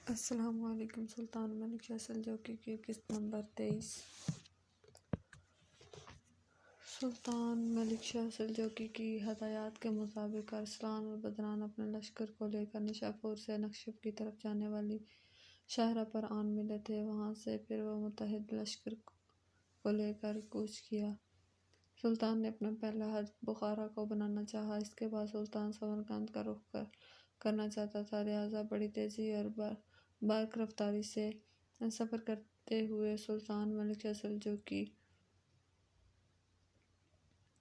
السلام علیکم۔ سلطان ملک شاہ سلجوقی کی قسط نمبر 23۔ سلطان ملک شاہ سلجوقی کی ہدایات کے مطابق ارسلان اور بدران اپنے لشکر کو لے کر نشاپور سے نکشپ کی طرف جانے والی شاہراہ پر آن ملے تھے۔ وہاں سے پھر وہ متحد لشکر کو لے کر کوچ کیا۔ سلطان نے اپنا پہلا ہدف بخارا کو بنانا چاہا۔ اس کے بعد سلطان سمرقند کا رخ کرنا چاہتا تھا، لہٰذا بڑی تیزی اور بارق رفتاری سے سفر کرتے ہوئے سلطان ملک شاہ سلجوقی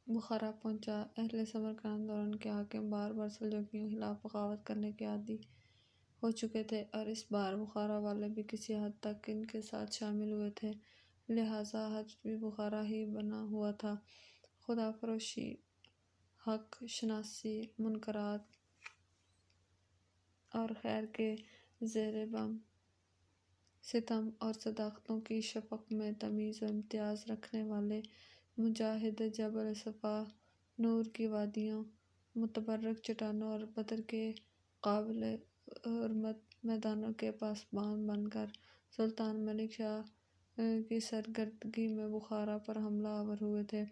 بخارا پہنچا۔ اہل سمرقند اور ان کے حاکم بار بار سلجوقیوں کے خلاف بغاوت کرنے کے عادی ہو چکے تھے، اور اس بار بخارا والے بھی کسی حد تک ان کے ساتھ شامل ہوئے تھے، لہٰذا ہدف بھی بخارا ہی بنا ہوا تھا۔ خدا فروشی، حق شناسی، منکرات اور خیر کے زیر بم ستم اور صداقتوں کی شفق میں تمیز و امتیاز رکھنے والے مجاہد جبل صفا، نور کی وادیوں، متبرک چٹانوں اور بدر کے قابل حرمت میدانوں کے پاسبان بن کر سلطان ملک شاہ کی سرکردگی میں بخارا پر حملہ آور ہوئے تھے۔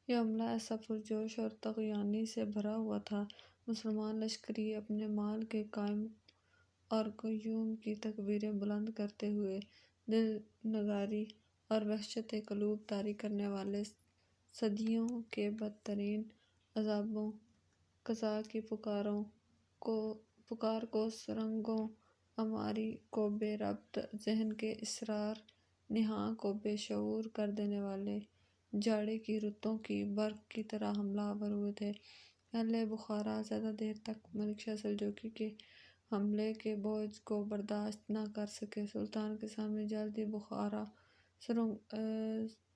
یہ حملہ ایسا پرجوش اور طغیانی سے بھرا ہوا تھا۔ مسلمان لشکری اپنے مال کے قائم اور قیوم کی تکبیریں بلند کرتے ہوئے دل نگاری اور وحشت قلوب طاری کرنے والے صدیوں کے بدترین عذابوں قضا کی پکار کو سرنگوں عماری کو بے ربط، ذہن کے اسرار نہاں کو بے شعور کر دینے والے جاڑے کی رتوں کی برق کی طرح حملہ آور ہوئے تھے۔ اہل بخارا زیادہ دیر تک ملک شاہ سلجوقی کے حملے کے بوجھ کو برداشت نہ کر سکے۔ سلطان کے سامنے جلد ہی بخارا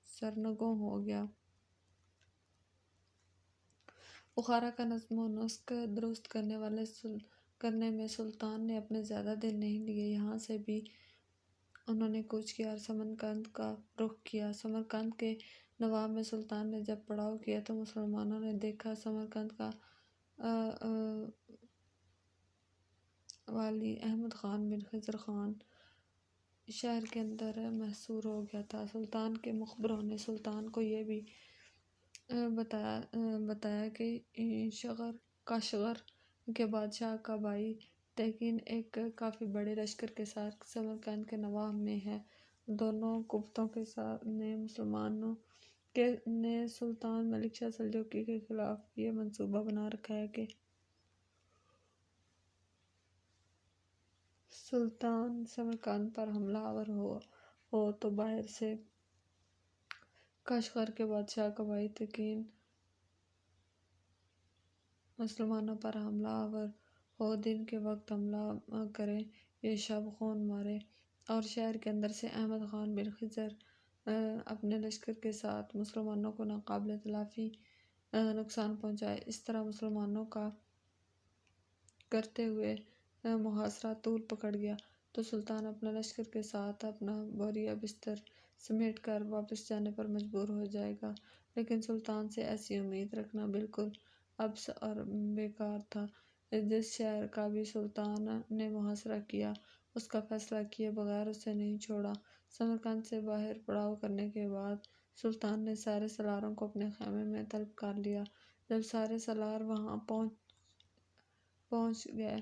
سرنگوں ہو گیا۔ بخارا کا نظم و نسق درست کرنے میں سلطان نے اپنے زیادہ دن نہیں لیے۔ یہاں سے بھی انہوں نے کوچ کیا اور سمرقند کا رخ کیا۔ سمرقند کے نواب میں سلطان نے جب پڑاؤ کیا تو مسلمانوں نے دیکھا سمرقند کا والی احمد خان بن خضر خان شہر کے اندر محصور ہو گیا تھا۔ سلطان کے مخبروں نے سلطان کو یہ بھی بتایا کہ کاشغر کے بادشاہ کا بھائی تیقین ایک کافی بڑے لشکر کے ساتھ سمرقند کے نواح میں ہے۔ دونوں قوتوں نے مسلمانوں نے سلطان ملک شاہ سلجوقی کے خلاف یہ منصوبہ بنا رکھا ہے کہ سلطان سمرقند پر حملہ آور ہو تو باہر سے کاشغر کے بادشاہ کا بھائی تیقین مسلمانوں پر حملہ آور ہو، دن کے وقت حملہ کرے، یہ شب خون مارے اور شہر کے اندر سے احمد خان بن خضر اپنے لشکر کے ساتھ مسلمانوں کو ناقابل تلافی نقصان پہنچائے۔ اس طرح مسلمانوں کا کرتے ہوئے محاصرہ طول پکڑ گیا تو سلطان اپنے لشکر کے ساتھ اپنا بوریا بستر سمیٹ کر واپس جانے پر مجبور ہو جائے گا، لیکن سلطان سے ایسی امید رکھنا بالکل عبث اور بیکار تھا۔ جس شہر کا بھی سلطان نے محاصرہ کیا، اس کا فیصلہ کیے بغیر اسے نہیں چھوڑا۔ سمرقند سے باہر پڑاؤ کرنے کے بعد سلطان نے سارے سالاروں کو اپنے خیمے میں طلب کر لیا۔ جب سارے سالار وہاں پہنچ گئے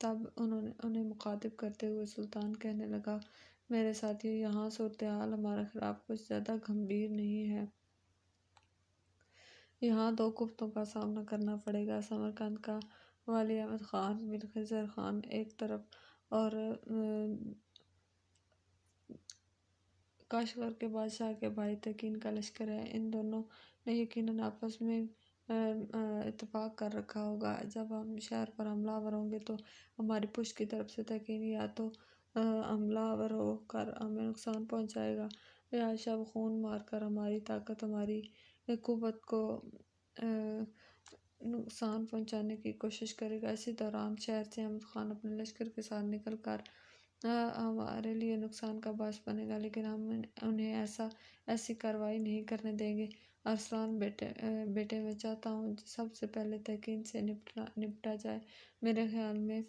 تب انہیں مخاطب کرتے ہوئے سلطان کہنے لگا، میرے ساتھیو، یہاں صورتحال ہمارے خلاف کچھ زیادہ گھمبیر نہیں ہے۔ یہاں دو قوتوں کا سامنا کرنا پڑے گا، سمرقند کا والی احمد خان بن خضر خان ایک طرف اور کاشغر کے بادشاہ کے بھائی تیقین کا لشکر ہے۔ ان دونوں نے یقیناً آپس میں اتفاق کر رکھا ہوگا، جب ہم شہر پر حملہ آور ہوں گے تو ہماری پشت کی طرف سے تیقین یا تو حملہ آور ہو کر ہمیں نقصان پہنچائے گا یا شب خون مار کر ہماری طاقت، ہماری قوت کو نقصان پہنچانے کی کوشش کرے گا۔ اسی دوران شہر سے احمد خان اپنے لشکر کے ساتھ نکل کر ہمارے لیے نقصان کا باعث بنے گا، لیکن ہم انہیں ایسی کارروائی نہیں کرنے دیں گے۔ ارسلان بیٹے، میں چاہتا ہوں سب سے پہلے تیقین سے نپٹا جائے۔ میرے خیال میں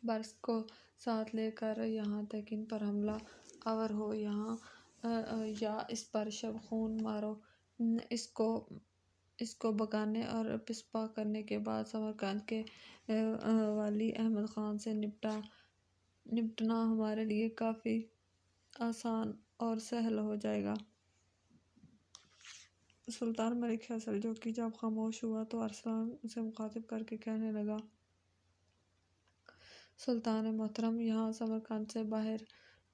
برس کو ساتھ لے کر یہاں تک ان پر حملہ آور ہو یا اس پر شب خون مارو۔ اس کو بھگانے اور پسپا کرنے کے بعد سمرقند کے والی احمد خان سے نپٹنا ہمارے لیے کافی آسان اور سہل ہو جائے گا۔ سلطان ملک شاہ سلجوقی جب خاموش ہوا تو ارسلان اسے مخاطب کر کے کہنے لگا، سلطان محترم، یہاں سمرقند سے باہر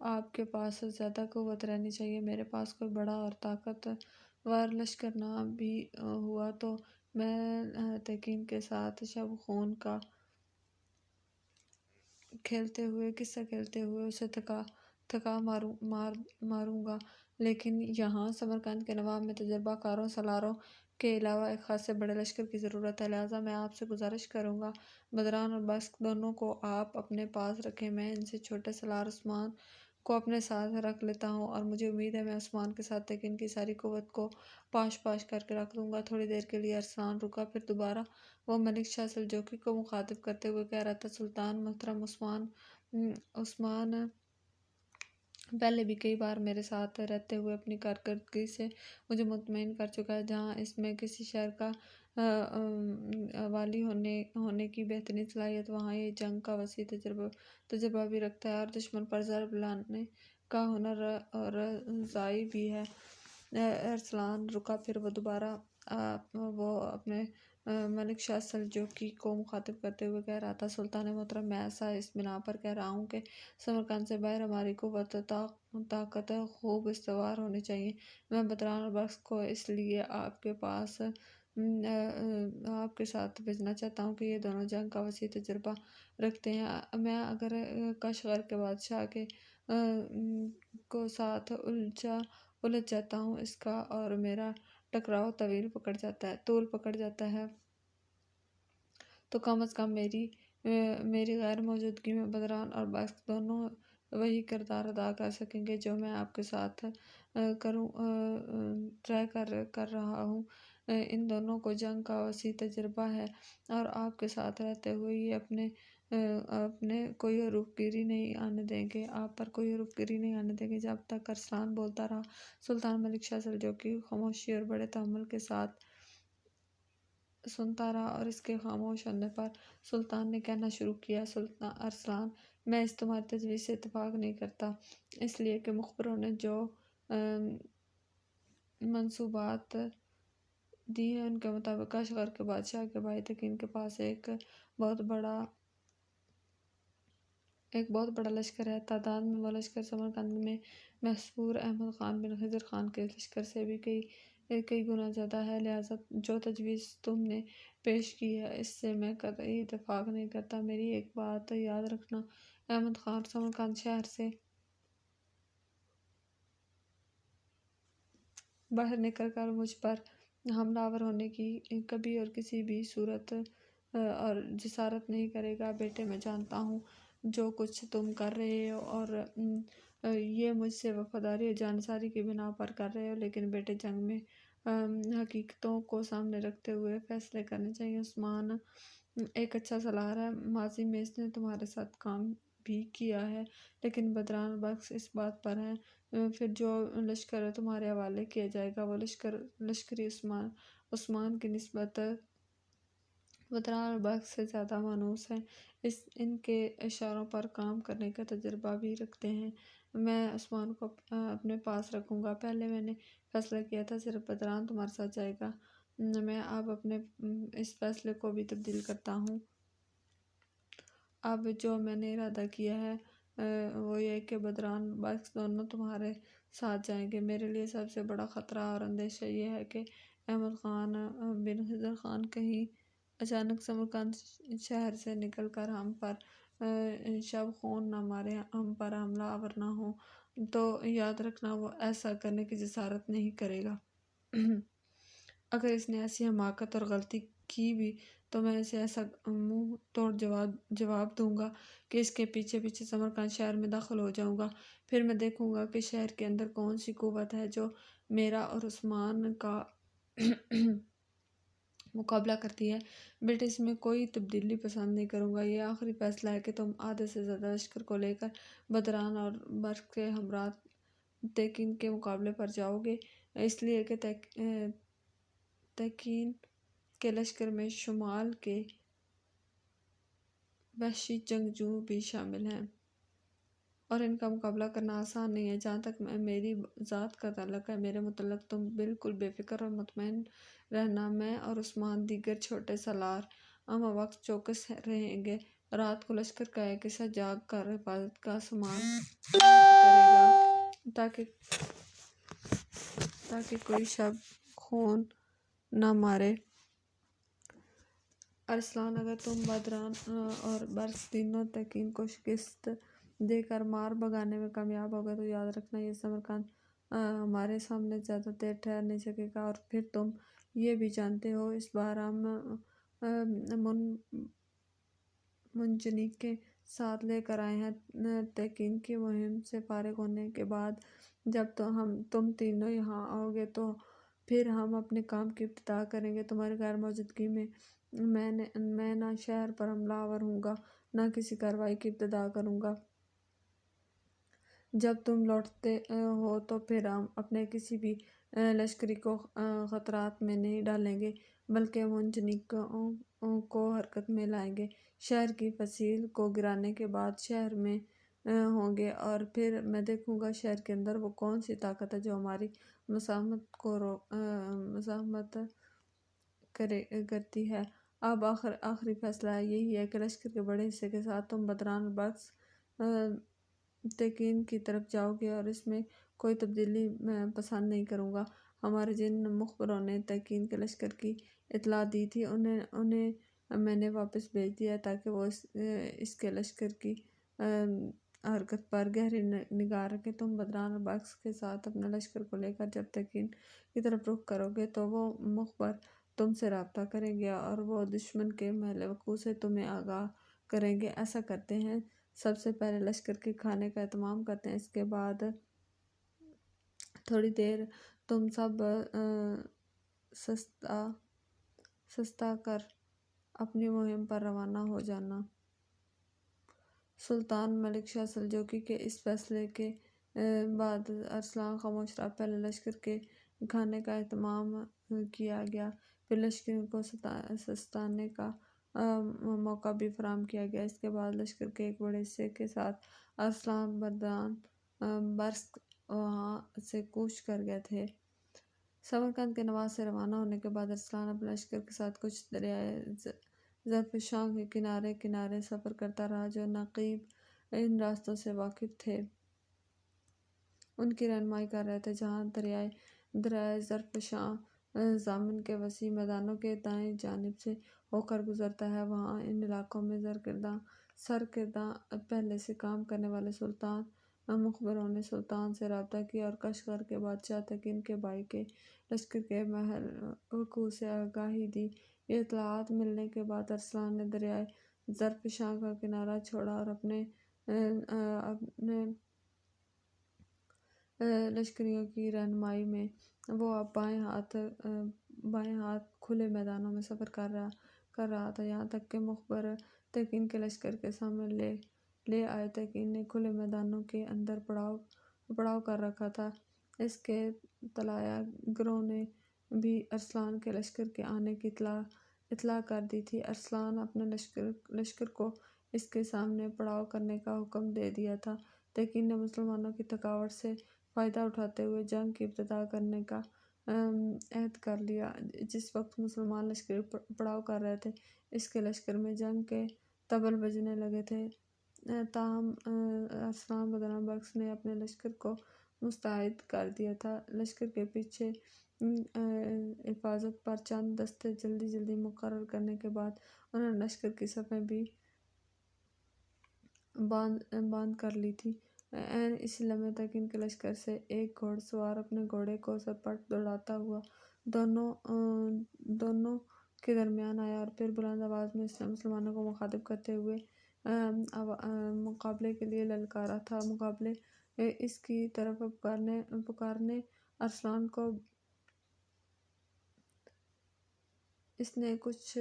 آپ کے پاس زیادہ قوت رہنی چاہیے۔ میرے پاس کوئی بڑا اور طاقتور لشکر نہ بھی ہوا تو میں تیقین کے ساتھ شب خون کا قصہ کھیلتے ہوئے اسے تھکا ماروں گا، لیکن یہاں سمرقند کے نواب میں تجربہ کاروں سالاروں کے علاوہ ایک خاصے بڑے لشکر کی ضرورت ہے، لہٰذا میں آپ سے گزارش کروں گا بدران اور بسط دونوں کو آپ اپنے پاس رکھیں۔ میں ان سے چھوٹے سالار عثمان کو اپنے ساتھ رکھ لیتا ہوں اور مجھے امید ہے میں عثمان کے ساتھ تیقین کی ساری قوت کو پاش کر کے رکھ دوں گا۔ تھوڑی دیر کے لیے ارسلان رکا، پھر دوبارہ وہ ملک شاہ سلجوقی کو مخاطب کرتے ہوئے کہہ رہا تھا، سلطان محترم، عثمان پہلے بھی کئی بار میرے ساتھ رہتے ہوئے اپنی کارکردگی سے مجھے مطمئن کر چکا ہے۔ جہاں اس میں کسی شہر کا والی ہونے کی بہترین صلاحیت، وہاں یہ جنگ کا وسیع تجربہ بھی رکھتا ہے اور دشمن پر ضرب لانے کا ہنر رضائی بھی ہے۔ ارسلان رکا، پھر وہ دوبارہ اپنے ملک شاہ سلجوقی کو مخاطب کرتے ہوئے کہہ رہا تھا، سلطان محترم، میں ایسا اس بنا پر کہہ رہا ہوں کہ سمرقند سے باہر ہماری قوت طاقت خوب استوار ہونی چاہیے۔ میں بدران اور بخت کو اس لیے آپ کے ساتھ بھیجنا چاہتا ہوں کہ یہ دونوں جنگ کا وسیع تجربہ رکھتے ہیں۔ میں اگر کشغر کے بادشاہ کو ساتھ الجھ جاتا ہوں، اس کا اور میرا ٹکراؤ طول پکڑ جاتا ہے، تو کم از کم میری غیر موجودگی میں بدران اور بخت دونوں وہی کردار ادا کر سکیں گے جو میں آپ کے ساتھ طے کر رہا ہوں۔ ان دونوں کو جنگ کا وسیع تجربہ ہے اور آپ کے ساتھ رہتے ہوئے یہ اپنے کوئی حروف گیری نہیں آنے دیں گے، آپ پر کوئی حروف گیری نہیں آنے دیں گے۔ جب تک ارسلان بولتا رہا، سلطان ملک شاہ سلجوقی خاموشی اور بڑے تحمل کے ساتھ سنتا رہا، اور اس کے خاموش ہونے پر سلطان نے کہنا شروع کیا، ارسلان، میں اس تمہاری تجویز سے اتفاق نہیں کرتا، اس لیے کہ مخبروں نے جو منصوبات دی ہیں ان کے مطابق کاشغر کے بادشاہ کے بھائی تقین کے پاس ایک بہت بڑا لشکر ہے۔ تعداد میں وہ لشکر سمرقند میں محصور احمد خان بن خضر خان کے لشکر سے بھی کئی گنا زیادہ ہے، لہٰذا جو تجویز تم نے پیش کی ہے اس سے میں قطعی اتفاق نہیں کرتا۔ میری ایک بات یاد رکھنا، احمد خان سمرقند شہر سے باہر نکل کر مجھ پر حملہ آور ہونے کی کبھی اور کسی بھی صورت اور جسارت نہیں کرے گا۔ بیٹے، میں جانتا ہوں جو کچھ تم کر رہے ہو اور یہ مجھ سے وفاداری اور جانساری کی بنا پر کر رہے ہو، لیکن بیٹے، جنگ میں حقیقتوں کو سامنے رکھتے ہوئے فیصلے کرنے چاہیے۔ عثمان ایک اچھا سالار ہے، ماضی میں اس نے تمہارے ساتھ کام بھی کیا ہے، لیکن بدران اور بخت اس بات پر ہیں، پھر جو لشکر تمہارے حوالے کیا جائے گا وہ لشکری عثمان کی نسبت بدران اور بخت سے زیادہ مانوس ہے، ان کے اشاروں پر کام کرنے کا تجربہ بھی رکھتے ہیں۔ میں عثمان کو اپنے پاس رکھوں گا۔ پہلے میں نے فیصلہ کیا تھا صرف بدران تمہارے ساتھ جائے گا، میں اب اپنے اس فیصلے کو بھی تبدیل کرتا ہوں۔ اب جو میں نے ارادہ کیا ہے وہ یہ کہ بدران اور بخت دونوں تمہارے ساتھ جائیں گے۔ میرے لیے سب سے بڑا خطرہ اور اندیشہ یہ ہے کہ احمد خان بن خضر خان کہیں اچانک سمرقند شہر سے نکل کر ہم پر شب خون نہ مارے، ہم پر حملہ آور نہ ہو، تو یاد رکھنا وہ ایسا کرنے کی جسارت نہیں کرے گا۔ اگر اس نے ایسی حماقت اور غلطی کی بھی تو میں اسے ایسا منہ توڑ جواب دوں گا کہ اس کے پیچھے سمرقند شہر میں داخل ہو جاؤں گا، پھر میں دیکھوں گا کہ شہر کے اندر کون سی قوت ہے جو میرا اور عثمان کا مقابلہ کرتی ہے۔ برٹش میں کوئی تبدیلی پسند نہیں کروں گا۔ یہ آخری فیصلہ ہے کہ تم آدھے سے زیادہ لشکر کو لے کر بدران اور برق کے ہمراہ تیکین کے مقابلے پر جاؤ گے، اس لیے کہ تیکین کے لشکر میں شمال کے وحشی جنگجو بھی شامل ہیں اور ان کا مقابلہ کرنا آسان نہیں ہے۔ جہاں تک میری ذات کا تعلق ہے، میرے متعلق تم بالکل بے فکر اور مطمئن رہنا۔ میں اور عثمان دیگر چھوٹے سالار ہمہ وقت چوکس رہیں گے۔ رات کو لشکر کا ایک حصہ جاگ کر حفاظت کا سامان کرے گا تاکہ کوئی شب خون نہ مارے۔ ارسلان، اگر تم بدران اور برق تینوں تیکین کو شکست دے کر مار بھگانے میں کامیاب ہوگے تو یاد رکھنا یہ سمرقند ہمارے سامنے زیادہ دیر ٹھہر نہیں سکے گا۔ اور پھر تم یہ بھی جانتے ہو اس بار ہم منجنیق کے ساتھ لے کر آئے ہیں۔ تیکین کی مہم سے فارغ ہونے کے بعد جب تم تینوں یہاں آؤ گے تو پھر ہم اپنے کام کی ابتدا کریں گے۔ تمہاری غیر موجودگی میں میں نہ شہر پر حملہ آور ہوں گا نہ کسی کارروائی کی ابتدا کروں گا۔ جب تم لوٹتے ہو تو پھر ہم اپنے کسی بھی لشکری کو خطرات میں نہیں ڈالیں گے بلکہ منجنیقوں کو حرکت میں لائیں گے۔ شہر کی فصیل کو گرانے کے بعد شہر میں ہوں گے اور پھر میں دیکھوں گا شہر کے اندر وہ کون سی طاقت ہے جو ہماری مزاحمت کرتی ہے۔ اب آخری فیصلہ یہی ہے کہ لشکر کے بڑے حصے کے ساتھ تم بدران اور برق تیکین کی طرف جاؤ گے اور اس میں کوئی تبدیلی پسند نہیں کروں گا۔ ہمارے جن مخبروں نے تیکین کے لشکر کی اطلاع دی تھی انہیں میں نے واپس بھیج دیا ہے تاکہ وہ اس کے لشکر کی حرکت پر گہری نگاہ رکھیں۔ تم بدران اور برق کے ساتھ اپنے لشکر کو لے کر جب تیکین کی طرف رخ کرو گے تو وہ مخبر تم سے رابطہ کریں گے اور وہ دشمن کے محل وقوع سے تمہیں آگاہ کریں گے۔ ایسا کرتے ہیں، سب سے پہلے لشکر کے کھانے کا اہتمام کرتے ہیں، اس کے بعد تھوڑی دیر تم سب سستا کر اپنی مہم پر روانہ ہو جانا۔ سلطان ملک شاہ سلجوقی کے اس فیصلے کے بعد ارسلان خاموش رہا۔ پہلے لشکر کے کھانے کا اہتمام کیا گیا، پھر لشکریوں کو سستانے کا موقع بھی فراہم کیا گیا۔ اس کے بعد لشکر کے ایک بڑے حصے کے ساتھ ارسلان بدران برق وہاں سے کوچ کر گئے تھے۔ سمرقند کے نواح سے روانہ ہونے کے بعد ارسلان اپنے لشکر کے ساتھ کچھ دریائے زرفشاں کے کنارے کنارے سفر کرتا رہا۔ جو نقیب ان راستوں سے واقف تھے ان کی رہنمائی کر رہے تھے۔ جہاں دریائے زرفشاں ضامن کے وسیع میدانوں کے دائیں جانب سے ہو کر گزرتا ہے، وہاں ان علاقوں میں سرکردہ پہلے سے کام کرنے والے سلطان مخبروں نے سلطان سے رابطہ کیا اور کشغر کے بادشاہ تیکین کے بھائی کے لشکر کے محل وقوع سے آگاہی دی۔ یہ اطلاعات ملنے کے بعد ارسلان نے دریائے زرفشاں کا کنارہ چھوڑا اور اپنے لشکریوں کی رہنمائی میں وہ اب بائیں ہاتھ کھلے میدانوں میں سفر کر رہا تھا، یہاں تک کہ مخبر تیکین کے لشکر کے سامنے لے آئے۔ تیکین نے کھلے میدانوں کے اندر پڑاؤ کر رکھا تھا۔ اس کے طلایہ گروں نے بھی ارسلان کے لشکر کے آنے کی اطلاع کر دی تھی۔ ارسلان اپنے لشکر کو اس کے سامنے پڑاؤ کرنے کا حکم دے دیا تھا۔ تیکین نے مسلمانوں کی تھکاوٹ سے فائدہ اٹھاتے ہوئے جنگ کی ابتدا کرنے کا عہد کر لیا۔ جس وقت مسلمان لشکر پڑاؤ کر رہے تھے اس کے لشکر میں جنگ کے طبل بجنے لگے تھے، تاہم ارسلان بدران برق نے اپنے لشکر کو مستعد کر دیا تھا۔ لشکر کے پیچھے حفاظت پر چند دستے جلدی مقرر کرنے کے بعد انہوں نے لشکر کی صفیں بھی باندھ کر لی تھیں۔ عین اسی لمحے تیکین کے لشکر سے ایک گھوڑ سوار اپنے گھوڑے کو سرپٹ دوڑاتا ہوا دونوں کے درمیان آیا اور پھر بلند آواز میں اس نے مسلمانوں کو مخاطب کرتے ہوئے مقابلے کے لیے للکارا تھا۔ مقابلے اس کی طرف پکارنے ارسلان کو اس نے کچھ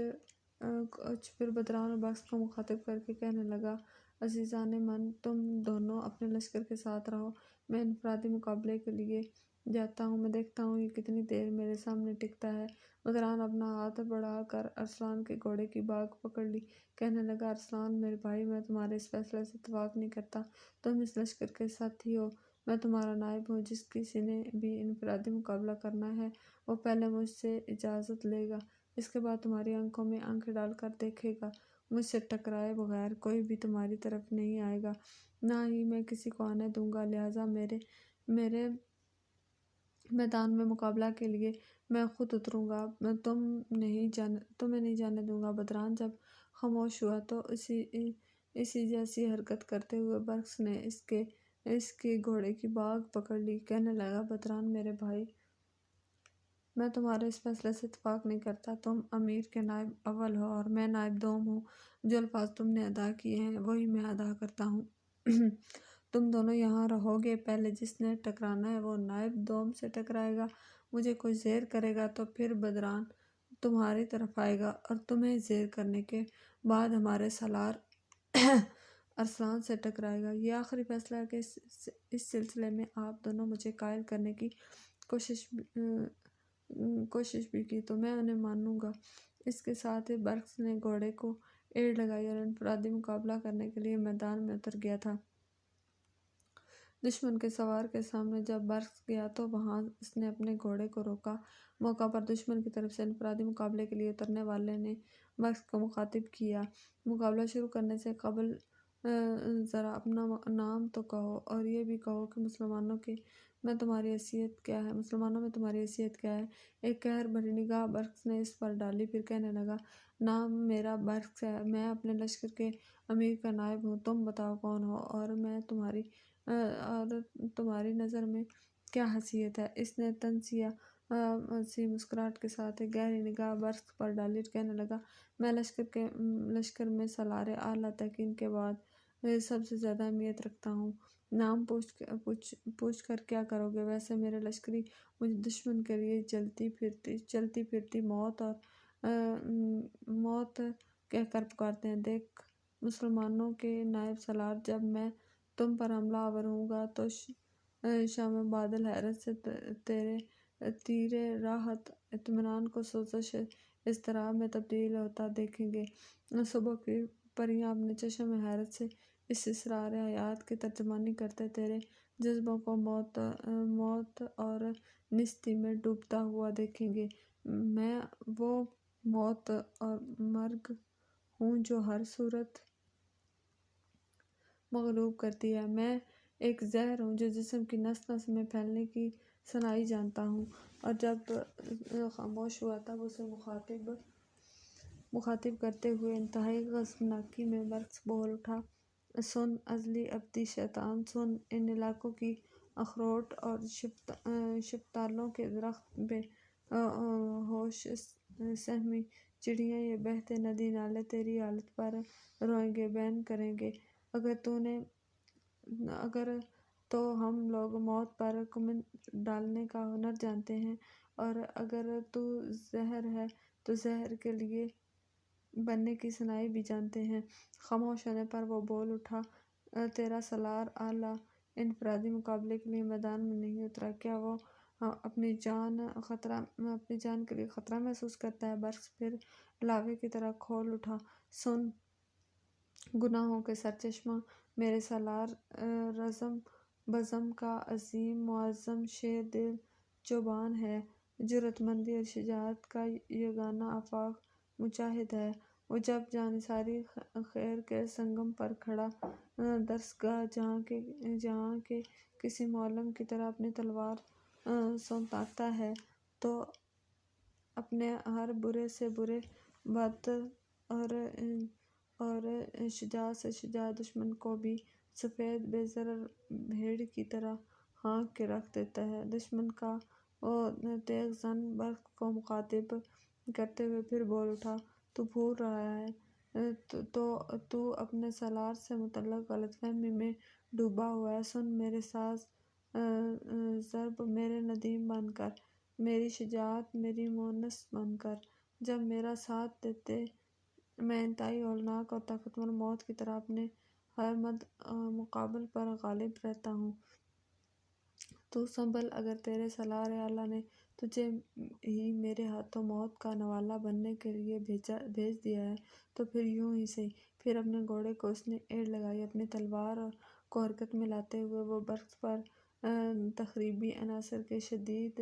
پھر بدران اور برقس کو مخاطب کر کے کہنے لگا، عزیزان من، تم دونوں اپنے لشکر کے ساتھ رہو، میں انفرادی مقابلے کے لیے جاتا ہوں، میں دیکھتا ہوں یہ کتنی دیر میرے سامنے ٹکتا ہے۔ بدران اپنا ہاتھ بڑھا کر ارسلان کے گھوڑے کی باگ پکڑ لی، کہنے لگا، ارسلان میرے بھائی، میں تمہارے اس فیصلے سے اتفاق نہیں کرتا، تم اس لشکر کے ساتھی ہو، میں تمہارا نائب ہوں، جس کسی نے بھی انفرادی مقابلہ کرنا ہے وہ پہلے مجھ سے اجازت لے گا، اس کے بعد تمہاری آنکھوں میں آنکھ ڈال کر دیکھے گا، مجھ سے ٹکرائے بغیر کوئی بھی تمہاری طرف نہیں آئے گا، نہ ہی میں کسی کو آنے دوں گا، لہٰذا میرے میدان میں مقابلہ کے لیے میں خود اتروں گا، تمہیں نہیں جانے دوں گا۔ بدران جب خاموش ہوا تو اسی جیسی حرکت کرتے ہوئے برقس نے اس کے گھوڑے کی باگ پکڑ لی، کہنے لگا، بدران میرے بھائی، میں تمہارے اس فیصلے سے اتفاق نہیں کرتا، تم امیر کے نائب اول ہو اور میں نائب دوم ہوں، جو الفاظ تم نے ادا کیے ہیں وہی میں ادا کرتا ہوں۔ تم دونوں یہاں رہو گے، پہلے جس نے ٹکرانا ہے وہ نائب دوم سے ٹکرائے گا، مجھے کوئی زیر کرے گا تو پھر بدران تمہاری طرف آئے گا اور تمہیں زیر کرنے کے بعد ہمارے سالار ارسلان سے ٹکرائے گا، یہ آخری فیصلہ ہے کہ اس سلسلے میں آپ دونوں مجھے قائل کرنے کی کوشش بھی کی تو میں انہیں مانوں گا۔ اس کے ساتھ ہی برقس نے گھوڑے کو ایڑ لگائی اور انفرادی مقابلہ کرنے کے لیے میدان میں اتر گیا تھا۔ دشمن کے سوار کے سامنے جب برقس گیا تو وہاں اس نے اپنے گھوڑے کو روکا، موقع پر دشمن کی طرف سے انفرادی مقابلے کے لیے اترنے والے نے برقس کو مخاطب کیا، مقابلہ شروع کرنے سے قبل ذرا اپنا نام تو کہو اور یہ بھی کہو کہ مسلمانوں میں تمہاری حیثیت کیا ہے۔ ایک قہر بھری نگاہ برقس نے اس پر ڈالی، پھر کہنے لگا، نام میرا برقس ہے، میں اپنے لشکر کے امیر کا نائب ہوں، تم بتاؤ کون ہو اور تمہاری نظر میں کیا حیثیت ہے۔ اس نے تنزیہ سی مسکراہٹ کے ساتھ ایک گہری نگاہ برقس پر ڈالی اور کہنے لگا، میں لشکر میں سالار اعلیٰ تقین کے بعد سب سے زیادہ اہمیت رکھتا ہوں، نام پوچھ کر کیا کرو گے؟ ویسے میرے لشکری مجھے دشمن کے لیے چلتی پھرتی موت کہہ کر پکارتے ہیں۔ دیکھ مسلمانوں کے نائب سالار، جب میں تم پر حملہ آور ہوں گا تو شام بادل حیرت سے تیرے راحت اطمینان کو سوزش اضطراب میں تبدیل ہوتا دیکھیں گے، صبح کی پریاں اپنے چشم حیرت سے اس اسرار حیات کی ترجمانی کرتے تیرے جذبوں کو موت اور نیستی میں ڈوبتا ہوا دیکھیں گے۔ میں وہ موت اور مرگ ہوں جو ہر صورت مغلوب کرتی ہے، میں ایک زہر ہوں جو جسم کی نس نس میں پھیلنے کی صناعی جانتا ہوں۔ اور جب خاموش ہوا تب اسے مخاطب کرتے ہوئے انتہائی غضبناکی میں برقس بول اٹھا، سن ازلی ابدی شیطان، سن، ان علاقوں کی اخروٹ اور شفتالوں کے درخت، بے ہوش سہمی چڑیاں، یہ بہتے ندی نالے تیری حالت پر روئیں گے، بین کریں گے۔ اگر تو ہم لوگ موت پر کمند ڈالنے کا ہنر جانتے ہیں اور اگر تو زہر ہے تو زہر کے لیے بننے کی صناعی بھی جانتے ہیں۔ خاموش ہونے پر وہ بول اٹھا، تیرا سالار اعلیٰ انفرادی مقابلے کے لیے میدان میں نہیں اترا، کیا وہ اپنی جان کے لیے خطرہ محسوس کرتا ہے؟ برقس پھر لاوے کی طرح کھول اٹھا، سن، گناہوں کے سرچشمہ، میرے سالار رزم بزم کا عظیم معظم شیر دل چوبان ہے، جرأت مندی اور شجاعت کا یگانہ آفاق مجاہد ہے، وہ جب جانثاری خیر کے سنگم پر کھڑا درسگاہ جہاں کے کسی معلم کی طرح اپنی تلوار سونتاتا ہے تو اپنے ہر برے سے برے، بد اور شجاع سے شجاع دشمن کو بھی سفید بے ضرر بھیڑ کی طرح ہانک کے رکھ دیتا ہے۔ دشمن کا وہ تیغ زن برقس کو مخاطب کرتے ہوئے پھر بول اٹھا، تو بھول رہا ہے، تو اپنے سالار سے متعلق غلط فہمی میں ڈوبا ہوا ہے، سن، میرے ساز ضرب، میرے ندیم بن کر، میری شجاعت، میری مونس بن کر، جب میرا ساتھ دیتے میں انتہائی ہولناک اور طاقتور موت کی طرح اپنے ہر مقابل پر غالب رہتا ہوں۔ تو سنبھل، اگر تیرے سالار اعلیٰ نے تجھے ہی میرے ہاتھوں موت کا نوالا بننے کے لیے بھیج دیا ہے تو پھر یوں ہی سہی۔ پھر اپنے گھوڑے کو اس نے ایڑ لگائی، اپنی تلوار کو حرکت میں لاتے ہوئے وہ برق پر تخریبی عناصر کے شدید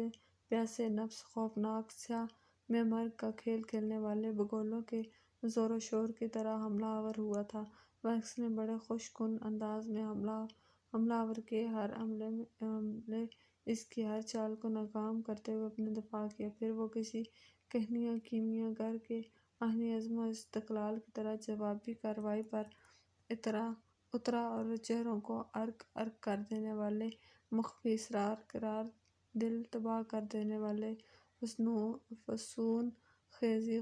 پیاسے نفس، خوفناک سیاہ میں مرگ کا کھیل کھیلنے والے بگولوں کے زور و شور کی طرح حملہ آور ہوا تھا۔ برکس نے بڑے خوش کن انداز میں حملہ آور کے ہر حملے اس کی ہر چال کو ناکام کرتے ہوئے اپنا دفاع کیا۔ پھر وہ کسی کہنی کیمیا گر کے آہنی عزم و استقلال کی طرح جوابی کارروائی پر اترا اور چہروں کو ارک ارک کر دینے والے مخفی اسرار، قرار دل تباہ کر دینے والے فسون خیزی،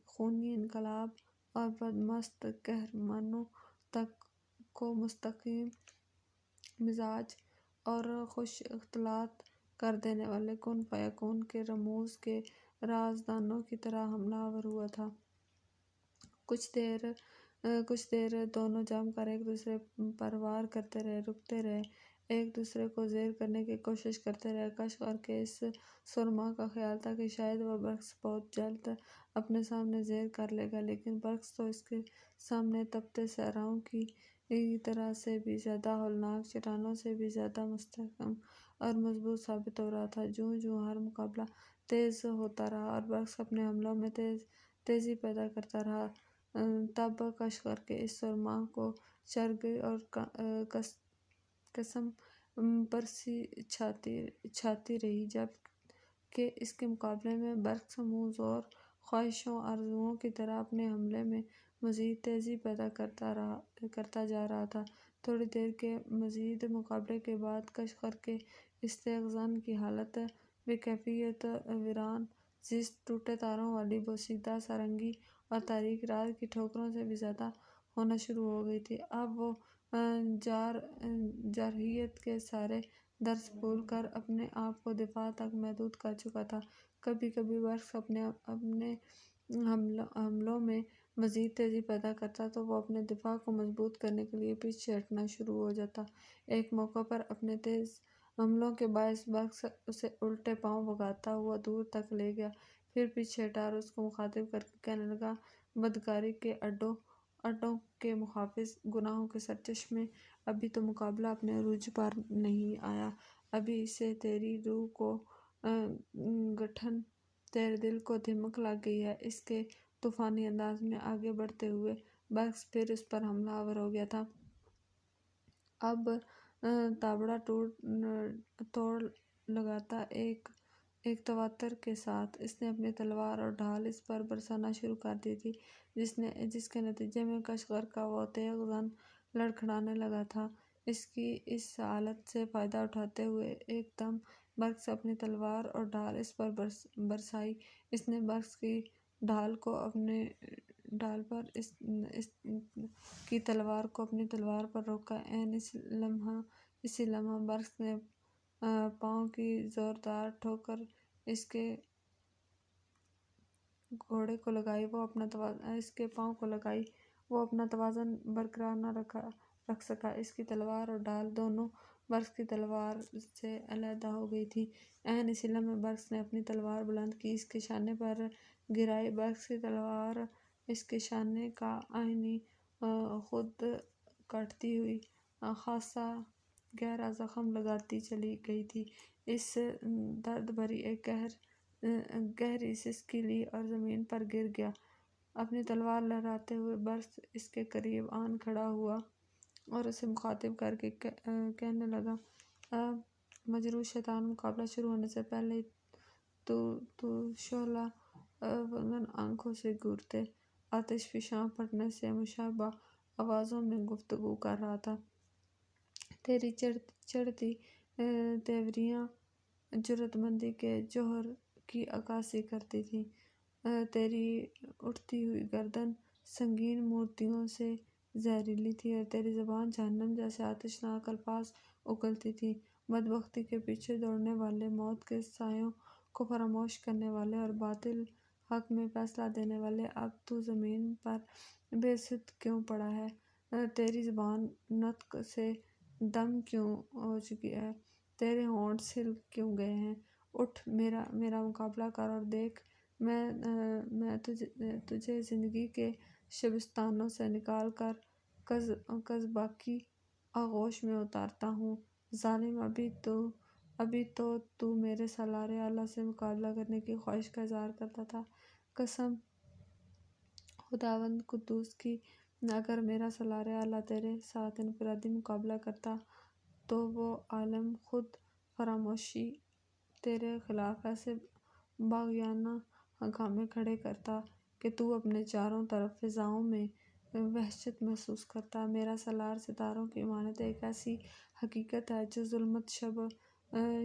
خونی انقلاب اور بدمست قہرمانوں تک کو مستقیم مزاج اور خوش اختلاط کر دینے والے کن فیکون کے رموز کے رازدانوں کی طرح حملہ آور ہوا تھا۔ کچھ دیر دونوں جم کر ایک دوسرے پر وار کرتے رہے، رکتے رہے، ایک دوسرے کو زیر کرنے کی کوشش کرتے رہے۔ کشغر کے اس سرما کا خیال تھا کہ شاید وہ برکس بہت جلد اپنے سامنے زیر کر لے گا، لیکن برکس تو اس کے سامنے تپتے صحراؤں کی طرح سے بھی زیادہ ہولناک، چٹانوں سے بھی زیادہ مستحکم اور مضبوط ثابت ہو رہا تھا۔ جوں جوں ہر مقابلہ تیز ہوتا رہا اور برکس اپنے حملوں میں تیزی پیدا کرتا رہا، تب کشغر کے اس سرما کو چرگی اور قسم پرسی چھاتی رہی، جب کہ اس کے مقابلے میں برکس منہ زور خواہشوں، آرزوؤں کی طرح اپنے حملے میں مزید تیزی پیدا کرتا جا رہا تھا۔ تھوڑی دیر کے مزید مقابلے کے بعد کشغر کے استحزان کی حالت بے کیفیت ویران زیست، ٹوٹے تاروں والی بوسیدہ سارنگی اور تاریک رات کی ٹھوکروں سے بھی زیادہ ہونا شروع ہو گئی تھی۔ اب وہ جارحیت کے سارے درس بھول کر اپنے آپ کو دفاع تک محدود کر چکا تھا۔ کبھی کبھی برکس اپنے حملوں میں مزید تیزی پیدا کرتا تو وہ اپنے دفاع کو مضبوط کرنے کے لیے پیچھے ہٹنا شروع ہو جاتا۔ ایک موقع پر اپنے تیز حملوں کے باعث برکس اسے الٹے پاؤں بھگاتا ہوا دور تک لے گیا، پھر پیچھے ہٹا اور اس کو مخاطب کر کے کہنے لگا، بدکاری کے اڈوں کے محافظ، گناہوں کے سرچشمے، ابھی تو مقابلہ اپنے عروج پر نہیں آیا، ابھی سے تیری روح کو گٹھن، تیرے دل کو دھمک لگ گئی ہے۔ اس کے طوفانی انداز میں آگے بڑھتے ہوئے برکس پھر اس پر حملہ آور ہو گیا تھا۔ اب تابڑا توڑ لگاتا ایک تواتر کے ساتھ اس نے اپنی تلوار اور ڈھال اس پر برسانا شروع کر دی تھی، جس کے نتیجے میں کشغر کا وہ تیغ زن لڑکھڑانے لگا تھا۔ اس کی اس حالت سے فائدہ اٹھاتے ہوئے ایک دم برکس اپنی تلوار اور ڈھال اس پر برسائی۔ اس نے برکس کی ڈھال کو اپنی ڈھال پر، اس کی تلوار کو اپنی تلوار پر روکا۔ عین اسی لمحہ برکس نے پاؤں کی زوردار ٹھوکر اس کے گھوڑے کو لگائی، وہ اپنا توازن برقرار نہ رکھ سکا۔ اس کی تلوار اور ڈھال دونوں برکس کی تلوار سے علیحدہ ہو گئی تھیں۔ عین اسی لمحے برکس نے اپنی تلوار بلند کی، اس کے شانے پر گرائی۔ برکس کی تلوار اس کے شانے کا آہنی خود کاٹتی ہوئی خاصا گہرا زخم لگاتی چلی گئی تھی۔ اس درد بھری ایک گہری سسکی لی اور زمین پر گر گیا۔ اپنی تلوار لہراتے ہوئے برکس اس کے قریب آن کھڑا ہوا اور اسے مخاطب کر کے کہنے لگا، مجروح شیطان، مقابلہ شروع ہونے سے پہلے ہی تو شعلہ فگن آنکھوں سے گھورتے آتش فشاں پھٹنے سے مشابہ آوازوں میں گفتگو کر رہا تھا۔ تیری چڑھتی تیوریاں جرات مندی کے جوہر کی عکاسی کرتی تھیں، تیری اٹھتی ہوئی گردن سنگین مورتیوں سے زہریلی تھی اور تیری زبان جہنم جیسے آتشناک الفاظ اگلتی تھی۔ بدبختی کے پیچھے دوڑنے والے، موت کے سایوں کو فراموش کرنے والے اور باطل حق میں فیصلہ دینے والے، اب تو زمین پر بے سود کیوں پڑا ہے؟ تیری زبان نطق سے دم کیوں ہو چکی ہے؟ تیرے ہونٹ سل کیوں گئے ہیں؟ اٹھ، میرا مقابلہ کر اور دیکھ، میں تجھے زندگی کے شبستانوں سے نکال کر قصبہ کی آغوش میں اتارتا ہوں۔ ظالم، ابھی تو میرے سالار اعلیٰ سے مقابلہ کرنے کی خواہش کا اظہار کرتا تھا۔ قسم خداوند قدوس کی، اگر میرا سالار اعلیٰ تیرے ساتھ انفرادی مقابلہ کرتا تو وہ عالم خود فراموشی تیرے خلاف ایسے باغیانہ ہنگامے کھڑے کرتا کہ تو اپنے چاروں طرف فضاؤں میں وحشت محسوس کرتا۔ میرا سالار ستاروں کی مانند ایک ایسی حقیقت ہے جو ظلمت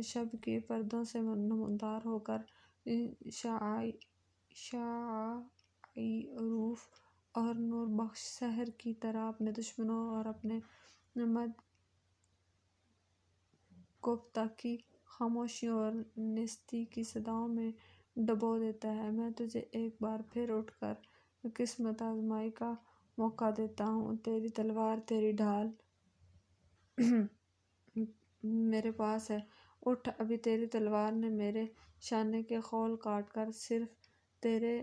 شب کے پردوں سے نمودار ہو کر شعاعی عروج اور نور بخش سحر کی طرح اپنے دشمنوں اور اپنے مد گفتہ کی خاموشیوں اور نیستی کی صداؤں میں ڈبو دیتا ہے۔ میں تجھے ایک بار پھر اٹھ کر قسمت آزمائی کا موقع دیتا ہوں۔ تیری تلوار، تیری ڈھال میرے پاس ہے۔ اٹھ، ابھی تیری تلوار نے میرے شانے کے خول کاٹ کر صرف تیرے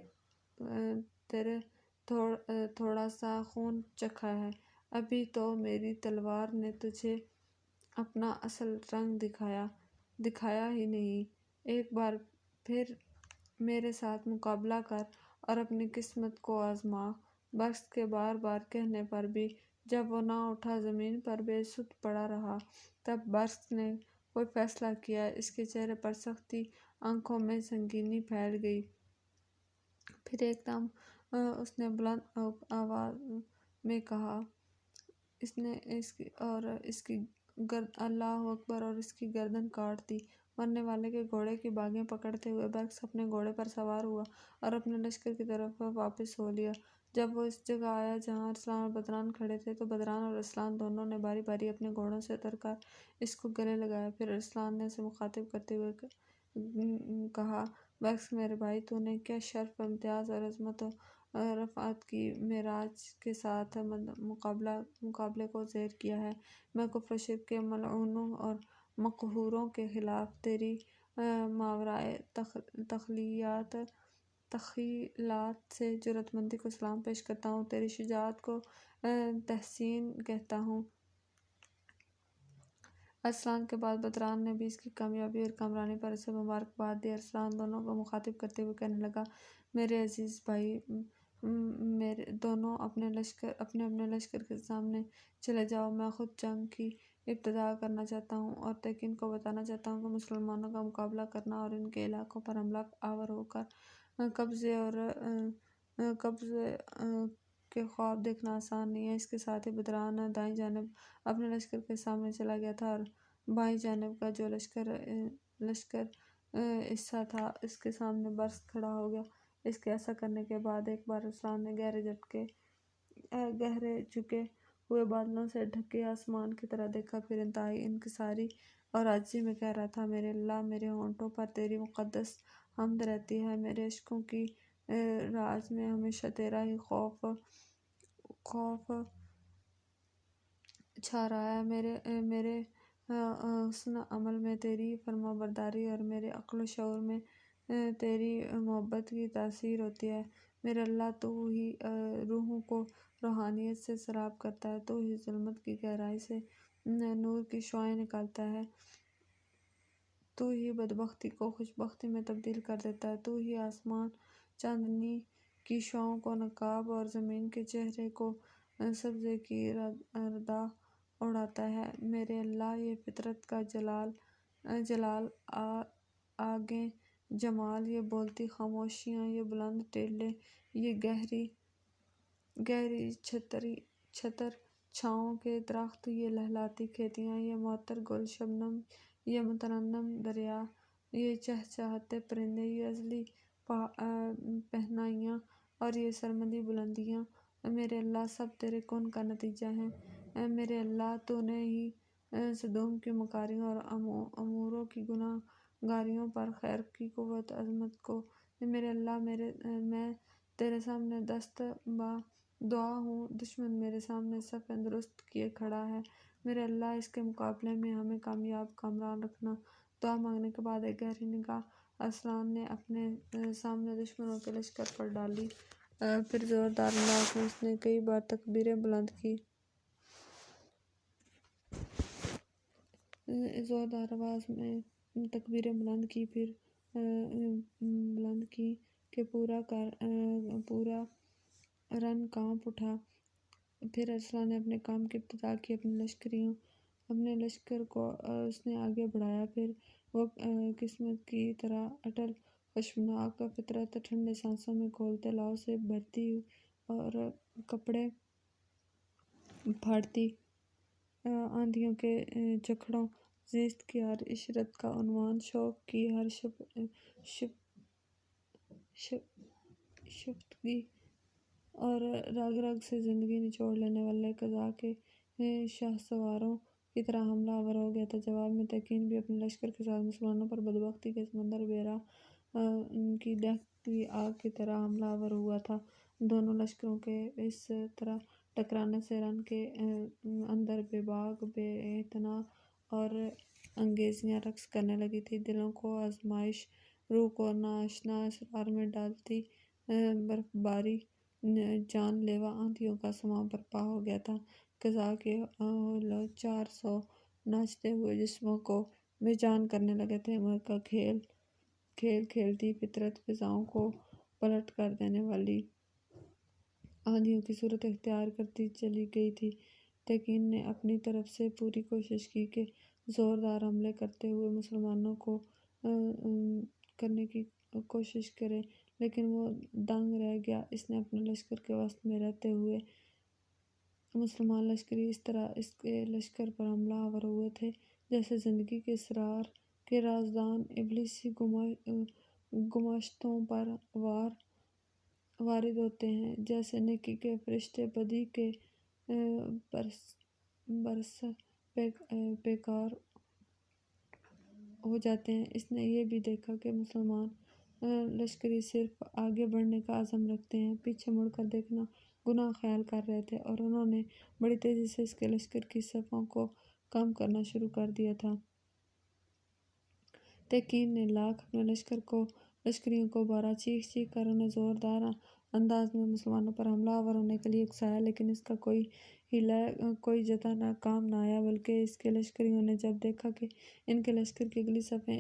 تھوڑا سا خون چکھا ہے۔ ابھی تو میری تلوار نے تجھے اپنا اصل رنگ دکھایا ہی نہیں۔ ایک بار پھر میرے ساتھ مقابلہ کر اور اپنی قسمت کو آزما۔ برکس کے بار بار کہنے پر بھی جب وہ نہ اٹھا، زمین پر بے سود پڑا رہا، تب برکس نے کوئی فیصلہ کیا۔ اس کے چہرے پر سختی، آنکھوں میں سنگینی پھیل گئی۔ پھر ایک دم اس نے بلند آواز میں کہا، اللہ اکبر، اور اس کی گردن کاٹ دی۔ مرنے والے کے گھوڑے کی باگیں پکڑتے ہوئے برکس اپنے گھوڑے پر سوار ہوا اور اپنے لشکر کی طرف واپس ہو لیا۔ جب وہ اس جگہ آیا جہاں ارسلان اور بدران کھڑے تھے تو بدران اور ارسلان دونوں نے باری باری اپنے گھوڑوں سے اتر کر اس کو گلے لگایا۔ پھر ارسلان نے اسے مخاطب کرتے ہوئے کہا، برکس میرے بھائی، تو نے کیا شرف، امتیاز اور عظمت و رفعت کی معراج کے ساتھ مقابلے کو زیر کیا ہے؟ میں کفر و شرک کے ملعونوں اور مقہوروں کے خلاف تیری ماورائے تخیلات سے جرأت مندی کو سلام پیش کرتا ہوں، تیری شجاعت کو تحسین کہتا ہوں۔ ارسلان کے بعد بدران نے بھی اس کی کامیابی اور کامرانی پر اسے مبارکباد دی۔ ارسلان دونوں کو مخاطب کرتے ہوئے کہنے لگا، میرے عزیز بھائی، دونوں اپنے اپنے لشکر کے سامنے چلے جاؤ۔ میں خود جنگ کی ابتدا کرنا چاہتا ہوں اور تیقن کو بتانا چاہتا ہوں کہ مسلمانوں کا مقابلہ کرنا اور ان کے علاقوں پر حملہ آور ہو کر قبضے کے خواب دیکھنا آسان نہیں ہے۔ اس کے ساتھ ہی بدران دائیں جانب اپنے لشکر کے سامنے چلا گیا تھا اور بائیں جانب کا جو لشکر حصہ تھا اس کے سامنے برکس کھڑا ہو گیا۔ اس کے ایسا کرنے کے بعد ایک بار ارسلان نے گہرے جھکے ہوئے بادلوں سے ڈھکے آسمان کی طرف دیکھا، پھر انتہائی انکساری اور عاجزی میں کہہ رہا تھا، میرے اللہ، میرے ہونٹوں پر تیری مقدس حمد رہتی ہے، میرے اشکوں کی راج میں ہمیشہ تیرا ہی خوف چھا رہا ہے، میرے حسن عمل میں تیری فرما برداری اور میرے عقل و شعور میں تیری محبت کی تاثیر ہوتی ہے۔ میرے اللہ، تو ہی روحوں کو روحانیت سے سیراب کرتا ہے، تو ہی ظلمت کی گہرائی سے نور کی شعاعیں نکالتا ہے، تو ہی بدبختی کو خوشبختی میں تبدیل کر دیتا ہے، تو ہی آسمان چاندنی کی شعاعوں کو نقاب اور زمین کے چہرے کو سبزے کی ردا اڑاتا ہے۔ میرے اللہ، یہ فطرت کا جلال، آگیں جمال، یہ بولتی خاموشیاں، یہ بلند ٹیلے، یہ گہری چھتر چھاؤں کے درخت، یہ لہلاتی کھیتیاں، یہ معطر گل شبنم، یہ مترنم دریا، یہ چہچہاتے پرندے، یہ ازلی پہنائیاں اور یہ سرمدی بلندیاں، میرے اللہ سب تیرے کن کا نتیجہ ہیں۔ میرے اللہ، تو نے ہی سدوم کی مکاریوں اور عموروں کی گناہ گاریوں پر خیر کی قوت عظمت کو میرے اللہ میں تیرے سامنے دست با دعا ہوں، دشمن میرے سامنے صف درست کیے کھڑا ہے، میرے اللہ اس کے مقابلے میں ہمیں کامیاب کامران رکھنا۔ دعا مانگنے کے بعد ایک گہری نگاہ ارسلان نے اپنے سامنے دشمنوں کے لشکر پر ڈالی، پھر زوردار انداز میں اس نے کئی بار تکبیریں بلند کی۔ زوردار آواز میں تکبیریں بلند کی، پھر بلند کی کہ پورا رن کانپ اٹھا۔ پھر ارسلان نے اپنے کام کی ابتدا کی، اپنے لشکر کو اس نے آگے بڑھایا، پھر وہ قسمت کی طرح اٹل خشمناک فطرت ٹھنڈے سانسوں میں کھولتے لاؤ سے بھرتی اور کپڑے پھاڑتی آندھیوں کے جکھڑوں، زیست کی ہر عشرت کا عنوان، شوق کی ہر شفتگی اور رگ رگ سے زندگی نچوڑ لینے والے قضا کے شاہسواروں کی طرح حملہ آور ہو گیا تھا۔ جواب میں تیقین بھی اپنے لشکر کے ساتھ مسلمانوں پر بدبختی کے سمندر بیراں کی دہتی آگ کی طرح حملہ آور ہوا تھا۔ دونوں لشکروں کے اس طرح ٹکرانے سے رن کے اندر بے باک بے اعتنا اور انگیزیاں رقص کرنے لگی تھیں، دلوں کو آزمائش، روح کو ناآشنا اسرار میں ڈالتی برف باری جان لیوا آندھیوں کا سماں برپا ہو گیا تھا۔ قضا کے 400 ناچتے ہوئے جسموں کو بے جان کرنے لگے تھے۔ کا کھیل کھیلتی فطرت فضاؤں کو پلٹ کر دینے والی آندھیوں کی صورت اختیار کرتی چلی گئی تھی۔ تیقین نے اپنی طرف سے پوری کوشش کی کہ زوردار حملے کرتے ہوئے مسلمانوں کو کرنے کی کوشش کرے، لیکن وہ دنگ رہ گیا۔ اس نے اپنے لشکر کے وسط میں رہتے ہوئے مسلمان لشکری اس طرح اس کے لشکر پر حملہ آور ہوئے تھے جیسے زندگی کے اسرار کے رازدان ابلیسی گماشتوں پر وارد ہوتے ہیں، جیسے نیکی کے فرشتے بدی کے برس پیکار ہو جاتے ہیں۔ اس نے یہ بھی دیکھا کہ مسلمان لشکری صرف آگے بڑھنے کا عزم رکھتے ہیں، پیچھے مڑ کر دیکھنا گناہ خیال کر رہے تھے، اور انہوں نے بڑی تیزی سے اس کے لشکر کی صفوں کو کم کرنا شروع کر دیا تھا۔ تیقین نے لاکھ اپنے لشکریوں کو بارہ چیخ چیخ کر انہیں زوردار انداز میں مسلمانوں پر حملہ آور ہونے کے لیے اکسایا، لیکن اس کا کوئی جتا کام نہ آیا، بلکہ اس کے لشکریوں نے جب دیکھا کہ ان کے لشکر کی اگلی صفیں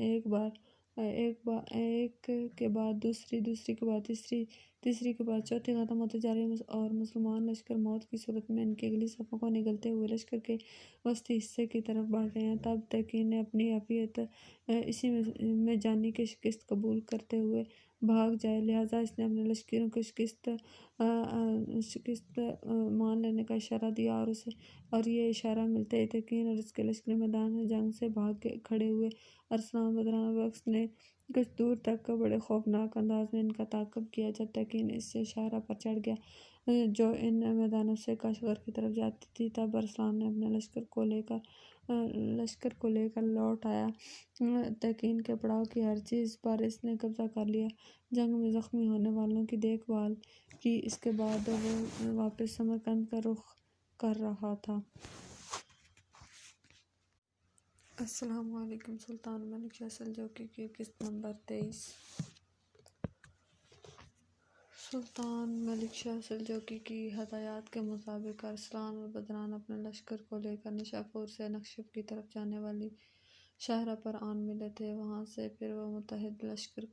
ایک کے بعد دوسری، دوسری کے بعد تیسری، تیسری کے بعد چوتھی ختم ہوتی جا رہی اور مسلمان لشکر موت کی صورت میں ان کی اگلی صفوں کو نگلتے ہوئے لشکر کے وسطی حصے کی طرف بڑھ رہے ہیں، تب تیقین نے اپنی عافیت اسی میں جانی کی شکست قبول کرتے ہوئے بھاگ جائے، لہٰذا اس نے اپنے لشکریوں کو شکست مان لینے کا اشارہ دیا، اور یہ اشارہ ملتے ہی تیقین اور اس کے لشکری میدان جنگ سے بھاگ کھڑے ہوئے۔ ارسلان بدرانہ بخت نے کچھ دور تک بڑے خوفناک انداز میں ان کا تعاقب کیا۔ جب تیقین اس شاہراہ پر چڑھ گیا جو ان میدانوں سے کاشغر کی طرف جاتی تھی، تب ارسلان نے اپنے لشکر کو لے کر لوٹ آیا۔ تیقین کے پڑاؤ کی ہر چیز پر اس نے قبضہ کر لیا، جنگ میں زخمی ہونے والوں کی دیکھ بھال کی۔ اس کے بعد وہ واپس سمرقند کا رخ کر رہا تھا۔ السلام علیکم۔ سلطان ملک شاہ سلجوقی کی قسط نمبر 23۔ سلطان ملک شاہ سلجوقی کی ہدایات کے مطابق ارسلان اور بدران اپنے لشکر کو لے کر نشاپور سے نکشف کی طرف جانے والی شاہراہ پر آن ملے تھے۔ وہاں سے پھر وہ متحد لشکر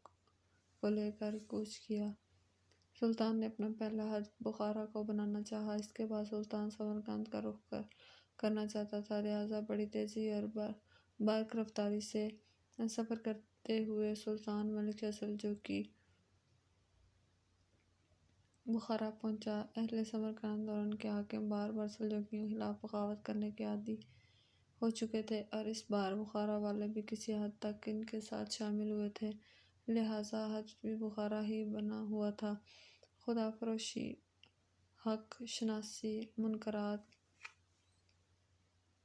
کو لے کر کوچ کیا۔ سلطان نے اپنا پہلا ہدف بخارا کو بنانا چاہا۔ اس کے بعد سلطان سمرقند کا رخ کرنا چاہتا تھا، لہٰذا بڑی تیزی اور بارق رفتاری سے سفر کرتے ہوئے سلطان ملک شاہ سلجوقی بخارا پہنچا۔ اہل سمرقند اور ان کے حاکم بار بار سلجوقیوں کے خلاف بغاوت کرنے کے عادی ہو چکے تھے، اور اس بار بخارا والے بھی کسی حد تک ان کے ساتھ شامل ہوئے تھے، لہٰذا ہدف بھی بخارا ہی بنا ہوا تھا۔ خدا فروشی، حق شناسی، منکرات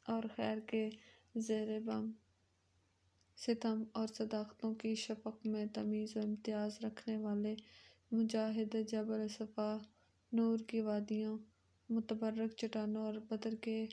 اور خیر کے زیر بم ستم اور صداقتوں کی شفق میں تمیز و امتیاز رکھنے والے مجاہد جبل صفا، نور کی وادیوں، متبرک چٹانوں اور بدر کے